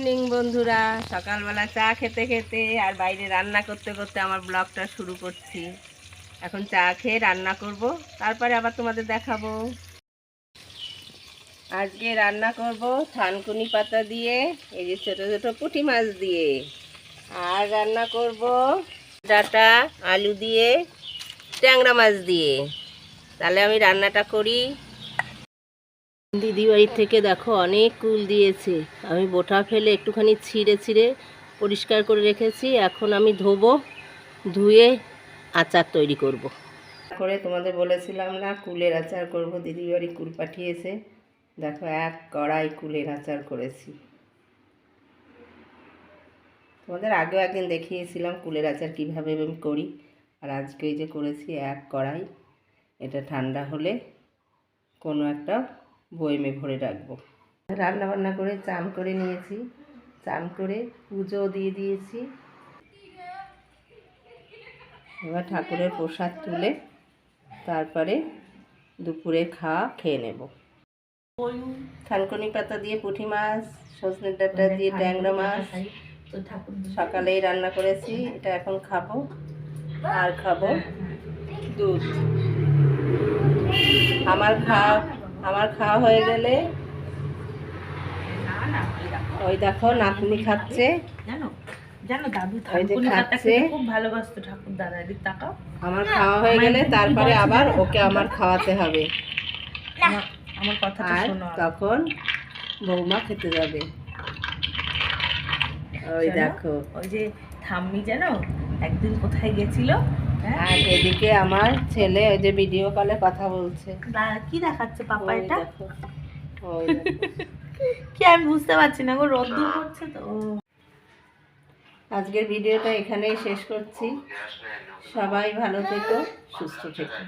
Morning বন্ধুরা, সকালবেলা চা খেতে খেতে আর বাইরে রান্না করতে করতে আমার ব্লগটা শুরু করছি। এখন চা খেয়ে রান্না করব, তারপরে আবার তোমাদের দেখাবো। আজকে রান্না করব থানকুনি পাতা দিয়ে, এই যে ছোটো ছোটো পুঁটি মাছ দিয়ে। আর রান্না করব ডাটা আলু দিয়ে, ট্যাংরা মাছ দিয়ে। তাহলে আমি রান্নাটা করি। দিদি বাড়ির থেকে দেখো অনেক কুল দিয়েছে, আমি বোটা ফেলে একটুখানি ছিঁড়ে ছিঁড়ে পরিষ্কার করে রেখেছি। এখন আমি ধোবো, ধুয়ে আচার তৈরি করব। করে তোমাদের বলেছিলাম না কুলের আচার করব, দিদি বাড়ি কুল পাঠিয়েছে। দেখো এক কড়াই কুলের আচার করেছি। তোমাদের আগেও একদিন দেখিয়েছিলাম কুলের আচার কীভাবে আমি করি, আর আজকে এই যে করেছি এক কড়াই। এটা ঠান্ডা হলে কোনো একটা বয়মে ভরে রাখবো। রান্না বান্না করে চান করে নিয়েছি, চান করে পুজো দিয়ে দিয়েছি। এবার ঠাকুরের প্রসাদ তুলে তারপরে দুপুরে খেয়ে নেব। থানকুনি পাতা দিয়ে পুঁটি মাছ, সজনে ডাঁটা দিয়ে ট্যাংরা মাছ সকালেই রান্না করেছি। এটা এখন খাবো, আর খাবো দুধ। আমার খাওয়া হয়ে গেলে ওই দেখো নাতনি খাচ্ছে, জানো দাদু থানকুনি পাতা খেতে খুব ভালোবাসতো ঠাকুর দাদা। এদিক তাকাও। আমার খাওয়া হয়ে গেলে তারপরে আবার ওকে আমার খাওয়াতে হবে। আমার কথাটা শোনো। তখন বৌমা খেতে যাবে। ওই দেখো, ওই যে ঠাম্মি জানো একদিন কোথায় গেছিল, আর এদিকে আমার ছেলে ওই যে ভিডিও কলে কথা বলছে। কি দেখাচ্ছে পাপা? এটা কি আমি বুঝতে পারছি না গো, রোদ্দুর করছে তো। আজকের ভিডিওটা এখানেই শেষ করছি। সবাই ভালো থেকো, সুস্থ থেকো।